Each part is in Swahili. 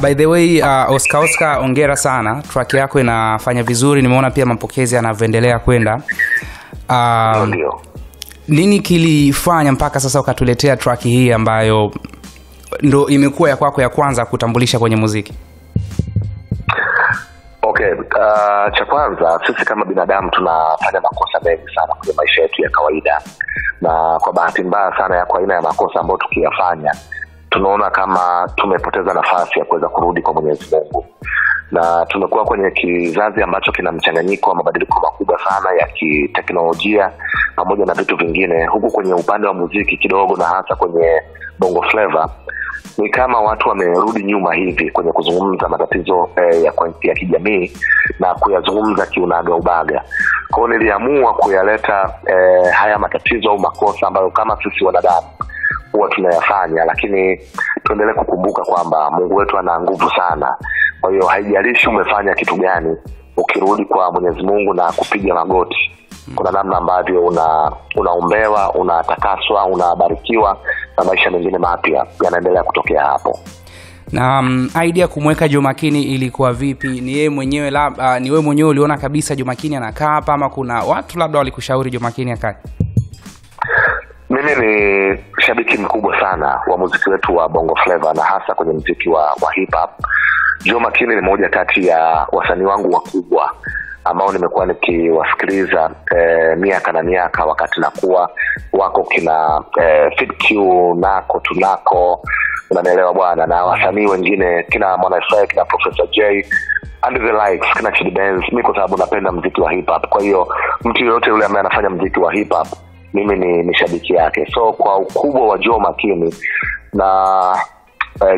By the way, Oscar ongera sana. Track yako inafanya vizuri. Nimeona pia mapokezi yanavyoendelea kwenda. Ndio. Nini kilifanya mpaka sasa ukatuletea track hii ambayo ndo imekuwa ya kwako ya kwanza kutambulisha kwenye muziki? Okay, cha kwanza sisi kama binadamu tunafanya makosa mengi sana kwenye maisha yetu ya kawaida. Na kwa bahati mbaya sana ya kwa aina ya makosa ambayo tukiyafanya tunaona kama tumepoteza nafasi ya kuweza kurudi kwa Mwenyezi Mungu. Na tumekuwa kwenye kizazi ambacho kina mchanganyiko wa mabadiliko makubwa sana ya kiteknolojia pamoja na vitu vingine. Huku kwenye upande wa muziki kidogo na hasa kwenye Bongo Flava ni kama watu wamerudi nyuma hivi kwenye kuzungumza matatizo ya kijamii na kuyazungumza kiunaga ubaga. Kwa hiyo niliamua kuyaleta haya matatizo au makosa ambayo kama sisi wanadamu huwa tunayafanya, lakini tuendelee kukumbuka kwamba Mungu wetu ana nguvu sana. Kwa hiyo haijalishi umefanya kitu gani, ukirudi kwa Mwenyezi Mungu na kupiga magoti, kuna namna ambavyo unaombewa, unatakaswa, unabarikiwa na maisha mengine mapya yanaendelea kutokea hapo. Na idea kumweka Jomakini ilikuwa vipi? Ni yeye mwenyewe ni wewe mwenyewe uliona kabisa Jomakini anakaa hapa ama kuna watu labda walikushauri Jomakini akae? Mimi ni shabiki mkubwa sana wa muziki wetu wa Bongo Flava na hasa kwenye muziki wa hip hop. Jomakini ni moja kati ya wasanii wangu wakubwa ambao nimekuwa nikiwasikiliza miaka na miaka wakati nakuwa wako kina Fit Q, Nako Tunako, unanielewa bwana, na wasanii wengine kina Mwana FA, kina Professor J and the likes, kina Chidi Benz. Mimi kwa sababu napenda muziki wa hip hop, kwa hiyo mtu yote yule ambaye anafanya muziki wa hip hop mimi ni shabiki yake. So kwa ukubwa wa Jomakini na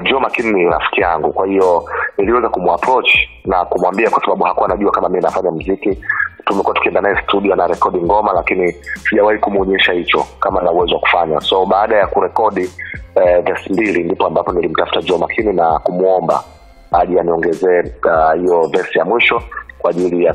Jomakini ni rafiki yangu, kwa hiyo niliweza kumapproach na kumwambia, kwa sababu hakuwa anajua kama mimi nafanya muziki. Tumekuwa tukienda naye studio na recording ngoma, lakini sijawahi kumuonyesha hicho kama na uwezo wa kufanya. So baada ya kurekodi verse 2 ndipo ambapo nilimtafuta Jomakini na kumuomba aje aniongezee hiyo verse ya mwisho kwa ajili ya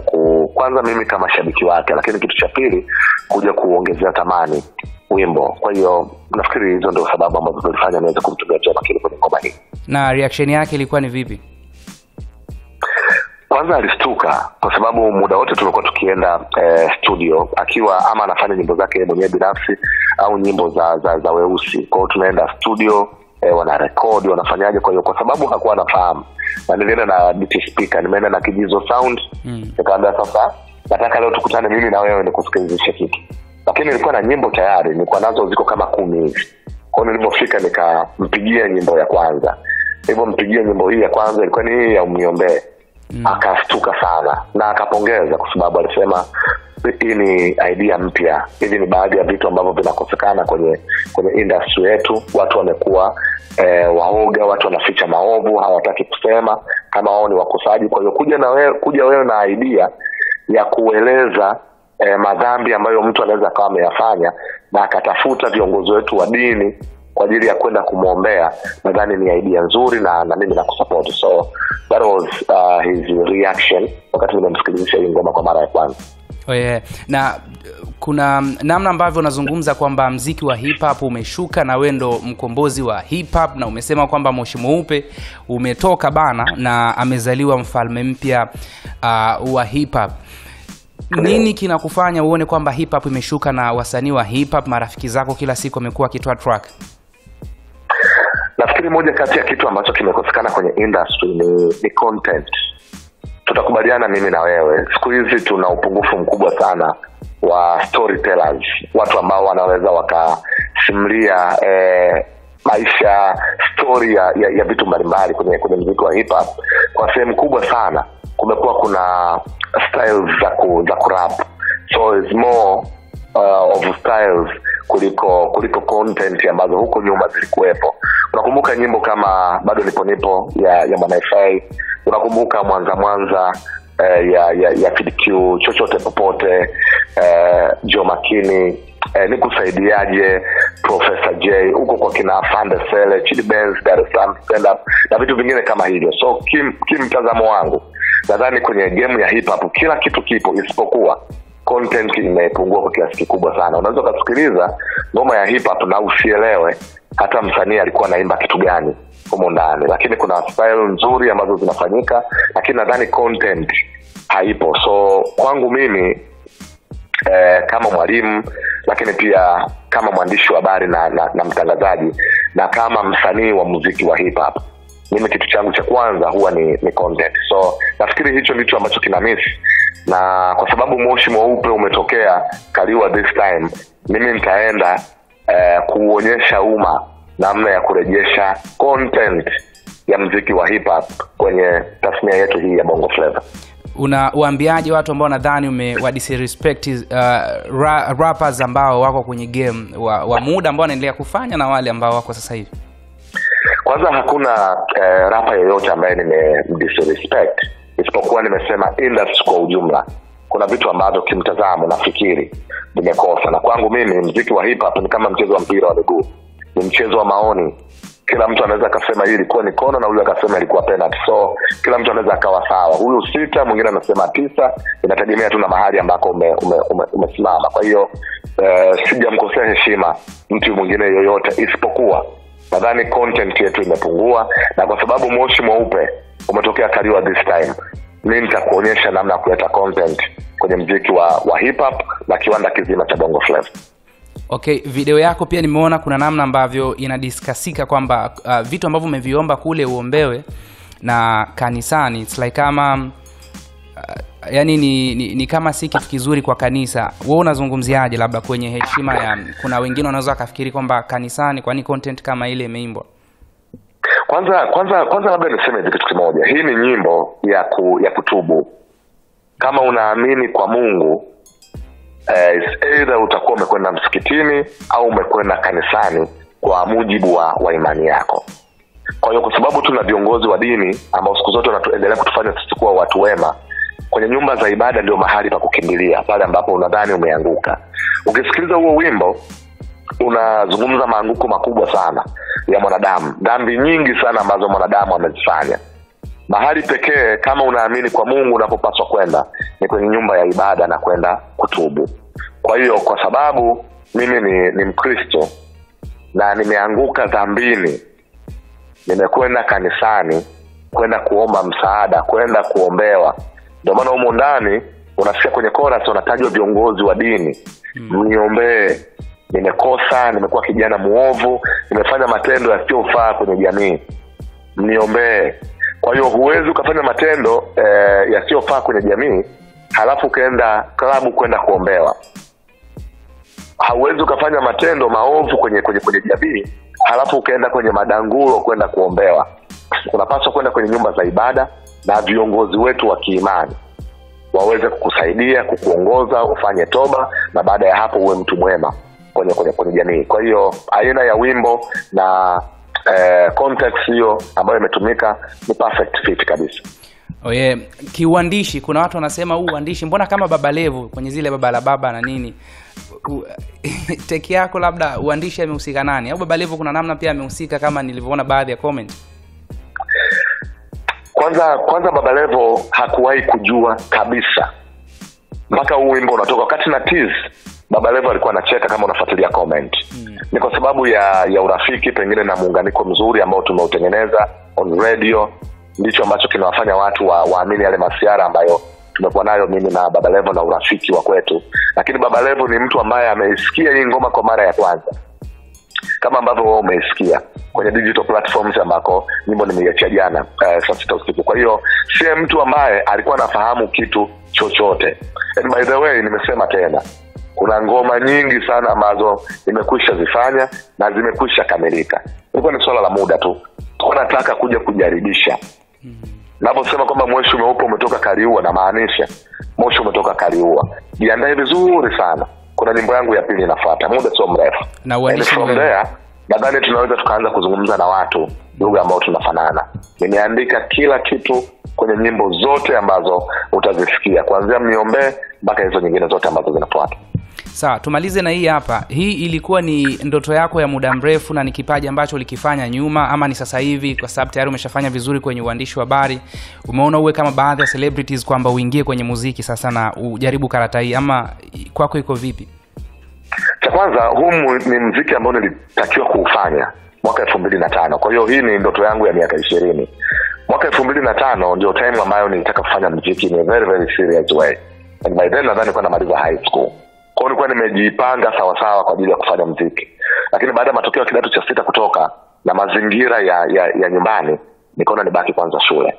kwanza mimi kama shabiki wake, lakini kitu cha pili kuja kuongezea thamani wimbo. Kwa hiyo nafikiri hizo ndio sababu ambazo zilifanya niweze kumtumia Jomakini kwenye ngoma hii. Na reaction yake ilikuwa ni vipi? Kwanza alistuka kwa sababu muda wote tulikuwa tukienda studio akiwa ama anafanya nyimbo zake mwenyewe binafsi au nyimbo za weusi. Kwa hiyo tunaenda studio, wana record, wanafanyaje. Kwa hiyo kwa sababu hakuwa anafahamu, na nilienda na DT speaker, nimeenda na Kijizo Sound, nikaambia sasa nataka leo tukutane mimi na wewe nikusikilizishe kitu. Lakini nilikuwa na nyimbo tayari, nilikuwa nazo ziko kama 10 hivi. Kwa hiyo nilipofika nikampigia nyimbo ya kwanza. Nilipompigia nyimbo hii ya kwanza ilikuwa ni hii ya Uniombee. Akastuka sana na akapongeza kwa sababu alisema hii ni idea mpya. Hivi ni baadhi ya vitu ambavyo vinakosekana kwenye industry yetu. Watu wamekuwa waoga, watu wanaficha maovu, hawataki kusema kama wao ni wakosaji. Kwa hiyo kuja wewe na idea ya kueleza madhambi ambayo mtu anaweza akawa ameyafanya na akatafuta viongozi wetu wa dini kwa ajili ya kwenda kumuombea, nadhani ni idea nzuri na mimi nakusupport. So that was his reaction wakati nimemsikilizisha hii ngoma kwa mara ya kwanza. Oh yeah. Na kuna namna ambavyo unazungumza kwamba muziki wa hip hop umeshuka na wewe ndo mkombozi wa hip hop, na umesema kwamba Moshi Mweupe umetoka bana na amezaliwa mfalme mpya wa hip hop. Nini kinakufanya uone kwamba hip hop imeshuka na wasanii wa hip hop marafiki zako kila siku wamekuwa wakitoa track? Nafikiri moja kati ya kitu ambacho kimekosekana kwenye industry ni content. Tutakubaliana mimi na wewe, siku hizi tuna upungufu mkubwa sana wa storytellers, watu ambao wanaweza wakasimulia maisha, story ya vitu mbalimbali kwenye muziki wa hip hop. Kwa sehemu kubwa sana kumekuwa kuna styles za kurap, so it's more of styles kuliko content ambazo huko nyuma zilikuwepo. Unakumbuka nyimbo kama Bado Nipo ya Mwana FA, unakumbuka Mwanza ya Fit Q, Chochote Popote, Jomakini, Nikusaidiaje, Professor J, huko kwa kina Fande Sele, Chidi Benz, Dar es Salaam Stand Up na vitu vingine kama hivyo. So kimtazamo wangu nadhani kwenye game ya hip hop kila kitu kipo isipokuwa content imepungua kwa kiasi kikubwa sana. Unaweza kusikiliza ngoma ya hip hop na usielewe hata msanii alikuwa anaimba kitu gani humo ndani, lakini kuna style nzuri ambazo zinafanyika, lakini nadhani content haipo. So kwangu mimi kama mwalimu, lakini pia kama mwandishi wa habari na mtangazaji na kama msanii wa muziki wa hip hop, mimi kitu changu cha kwanza huwa ni content. So nafikiri hicho ndicho ambacho kina miss, na kwa sababu Moshi Mweupe umetokea Kaliwa this time, mimi nitaenda kuonyesha umma namna ya kurejesha content ya muziki wa hip hop kwenye tasnia yetu hii ya Bongo Flava. Unawaambiaje watu ambao nadhani disrespect rappers ambao wako kwenye game wa muda ambao wanaendelea kufanya na wale ambao wako sasa hivi? Kwanza hakuna rapper yoyote ambaye disrespect, isipokuwa nimesema industry kwa ujumla. Kuna vitu ambavyo kimtazamo nafikiri vimekosa, na kwangu mimi muziki wa hip hop ni kama mchezo wa mpira wa miguu, ni mchezo wa maoni. Kila mtu anaweza akasema hili ilikuwa ni kona na yule akasema ilikuwa penalty. So kila mtu anaweza akawa sawa, huyu 6 mwingine anasema 9, inategemea tu na mahali ambako umesimama. Kwa hiyo sijamkosea heshima mtu mwingine yoyote, isipokuwa nadhani content yetu imepungua, na kwa sababu Moshi Mweupe umetokea Kaliwa this time, mimi nitakuonyesha namna ya kuleta content kwenye muziki wa hip hop na kiwanda kizima cha Bongo Flava. Okay, video yako pia nimeona kuna namna ambavyo inadiskasika kwamba vitu ambavyo umeviomba kule uombewe na kanisani. It's like kama yani ni kama si kitu kizuri kwa kanisa. Wewe unazungumziaje labda kwenye heshima ya, kuna wengine wanaweza kufikiri kwamba kanisani kwani content kama ile imeimbwa? Kwanza labda niseme kitu kimoja. Hii ni nyimbo ya kutubu. Kama unaamini kwa Mungu, either utakuwa umekwenda msikitini au umekwenda kanisani kwa mujibu wa imani yako. Kwa hiyo kwa sababu tuna viongozi wa dini ambao siku zote wanatuendelea kutufanya sisi kuwa watu wema, kwenye nyumba za ibada ndio mahali pa kukimbilia pale ambapo unadhani umeanguka. Ukisikiliza huo wimbo unazungumza maanguko makubwa sana ya mwanadamu, dhambi nyingi sana ambazo mwanadamu amezifanya. Mahali pekee kama unaamini kwa Mungu unapopaswa kwenda ni kwenye nyumba ya ibada na kwenda kutubu. Kwa hiyo kwa sababu mimi ni Mkristo na nimeanguka dhambini, nimekwenda kanisani kwenda kuomba msaada, kwenda kuombewa. Ndio maana humo ndani unasikia kwenye chorus unatajwa viongozi wa dini, mniombee, nimekosa, nimekuwa kijana muovu, nimefanya matendo yasiyofaa kwenye jamii, mniombee. Kwa hiyo huwezi ukafanya matendo yasiyofaa kwenye jamii halafu ukaenda klabu kwenda kuombewa. Hauwezi ukafanya matendo maovu kwenye jamii halafu ukaenda kwenye madangulo kwenda kuombewa. Unapaswa kwenda kwenye nyumba za ibada na viongozi wetu wa kiimani waweze kukusaidia, kukuongoza, ufanye toba, na baada ya hapo uwe mtu mwema kwenye jamii. Kwa hiyo aina ya wimbo na context hiyo ambayo imetumika ni perfect fit kabisa. Kiuandishi kuna watu wanasema uandishi mbona kama Baba Levo kwenye zile baba la baba na nini. Teki yako labda uandishi amehusika nani? Au Baba Levo kuna namna pia amehusika kama nilivyoona baadhi ya comment? Kwanza Baba Levo hakuwahi kujua kabisa mpaka huu wimbo unatoka. Wakati na tease Baba Levo alikuwa anacheka kama unafuatilia comment. Ni kwa sababu ya urafiki pengine na muunganiko mzuri ambao tumeutengeneza on radio, ndicho ambacho kinawafanya watu waamini yale masiara ambayo tumekuwa nayo mimi na Baba Levo na urafiki wa kwetu. Lakini Baba Levo ni mtu ambaye ameisikia hii ngoma kwa mara ya kwanza, kama ambavyo wewe umeisikia kwenye digital platforms ambako nyimbo nimeiachia jana saa 6 usiku. Kwa hiyo si mtu ambaye alikuwa anafahamu kitu chochote. And by the way, nimesema tena, kuna ngoma nyingi sana ambazo nimekwisha zifanya na zimekwisha kamilika. Ilikuwa ni swala la muda tu. Tunataka kuja kujaribisha. Naposema kwamba Moshi Mweupe umetoka Kaliua, na maanisha Moshi umetoka Kaliua. Jiandae vizuri sana. Kuna nyimbo yangu ya pili inafuata muda sio mrefu. Na uandishi nadhani tunaweza tukaanza kuzungumza na watu lugha ambao tunafanana. Nimeandika kila kitu kwenye nyimbo zote ambazo utazisikia, kuanzia mniombee mpaka hizo nyingine zote ambazo zinafuata. Sawa, tumalize na hii hapa. Hii ilikuwa ni ndoto yako ya muda mrefu na ni kipaji ambacho ulikifanya nyuma, ama ni sasa hivi kwa sababu tayari umeshafanya vizuri kwenye uandishi wa habari, umeona uwe kama baadhi ya celebrities kwamba uingie kwenye muziki sasa na ujaribu karata hii, ama kwako iko vipi? Cha kwanza, huu ni muziki ambao nilitakiwa kuufanya mwaka 2005. Kwa hiyo hii ni ndoto yangu ya miaka 20. Mwaka 2005 ndio time ambayo nilitaka kufanya muziki in a very very serious way. And by then nadhani nilikuwa namaliza high school. Kwa hiyo nilikuwa nimejipanga sawa sawa kwa ajili ya kufanya muziki. Lakini baada ya matokeo ya kidato cha 6 kutoka na mazingira ya nyumbani, nikaona nibaki kwanza shule.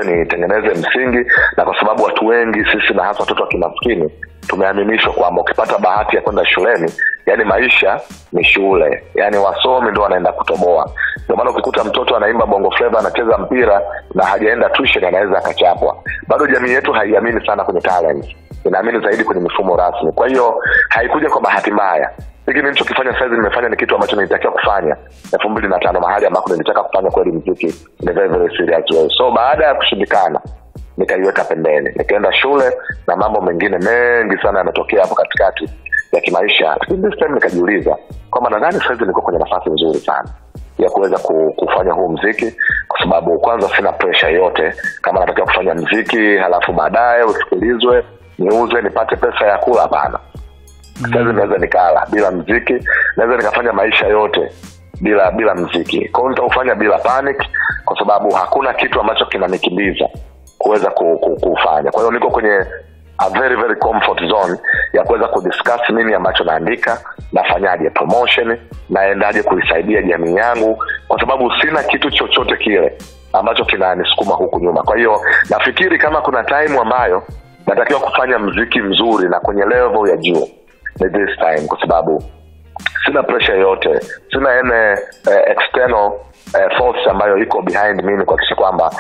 Nitengeneze msingi, na kwa sababu watu wengi sisi na hasa watoto wa kimaskini tumeaminishwa kwamba ukipata bahati ya kwenda shuleni, yani maisha ni shule, yani wasomi ndio wanaenda kutoboa. Ndio maana ukikuta mtoto anaimba bongo flava, anacheza mpira na hajaenda tuition, anaweza akachapwa. Bado jamii yetu haiamini sana kwenye talent, inaamini zaidi kwenye mifumo rasmi. Kwa hiyo haikuja kwa bahati mbaya. Hiki nilichokifanya sasa nimefanya ni kitu ambacho nilitakiwa kufanya 2005, mahali ambako nilitaka kufanya kweli muziki in a very very serious way. So baada ya kushindikana, nikaiweka pembeni, nikaenda shule na mambo mengine mengi sana yametokea hapo katikati ya kimaisha. This time nikajiuliza kwamba nadhani sasa niko kwenye nafasi nzuri sana ya kuweza kufanya huu muziki, kwa sababu kwanza sina pressure yote kama natakiwa kufanya muziki halafu baadaye usikilizwe, niuze, nipate pesa ya kula. Hapana. Sasa naweza nikala bila muziki, naweza nikafanya maisha yote bila muziki. Kwa hiyo nitaufanya bila panic, kwa sababu hakuna kitu ambacho kinanikimbiza kuweza kufanya. Kwa hiyo niko kwenye a very very comfort zone ya kuweza kudiscuss nini ambacho naandika, nafanyaje promotion, naendaje kuisaidia jamii yangu, kwa sababu sina kitu chochote kile ambacho kinanisukuma huku nyuma. Kwa hiyo nafikiri kama kuna time ambayo natakiwa kufanya muziki mzuri na kwenye level ya juu, ni this time, kwa sababu sina pressure yote, sina external force ambayo iko behind mimi kuhakikisha kwamba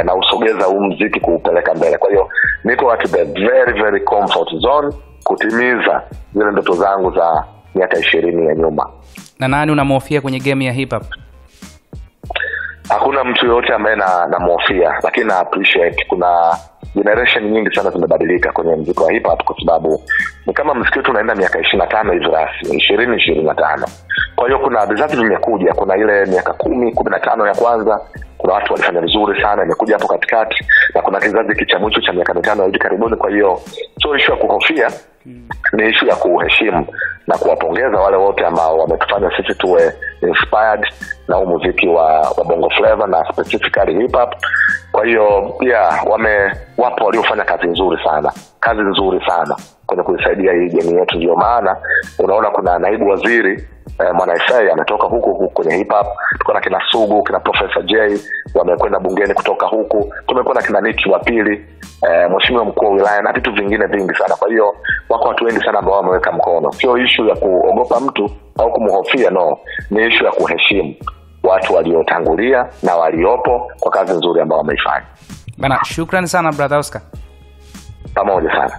na usogeza huu muziki kuupeleka mbele. Kwa hiyo niko at the very very comfort zone kutimiza zile ndoto zangu za miaka 20 ya nyuma. Na nani unamhofia kwenye game ya hip hop? Hakuna mtu yote ambaye namhofia, lakini na appreciate kuna generation nyingi sana zimebadilika kwenye muziki wa hip hop, kwa sababu ni kama muziki wetu unaenda miaka 25 hivi rasmi, 20-25. Kwa hiyo kuna vizazi vimekuja, kuna ile miaka 10-15 ya kwanza kuna watu walifanya vizuri sana, imekuja hapo katikati, na kuna kizazi cha mwisho cha miaka 5 hivi karibuni. Kwa hiyo sio issue ya kuhofia, ni issue ya kuheshimu na kuwapongeza wale wote ambao wametufanya sisi tuwe inspired na huu muziki wa bongo flava na specifically hip hop. Kwa hiyo pia wapo waliofanya kazi nzuri sana kwenye kuisaidia hii jamii yetu. Ndio maana unaona kuna naibu waziri Mwanaisai ametoka huku kwenye hip hop. Tuko na kina Sugu, kina Professor J wamekwenda bungeni kutoka huku. Tumekuwa na kina Niki wa pili, mheshimiwa mkuu wa wilaya na vitu vingine vingi sana. Kwa hiyo wako watu wengi sana ambao wameweka mkono. Sio issue ya kuogopa mtu au kumhofia, no. Ni issue ya kuheshimu watu waliotangulia na waliopo kwa kazi nzuri ambao wameifanya. Bana, shukrani sana brother Oscar. Pamoja sana.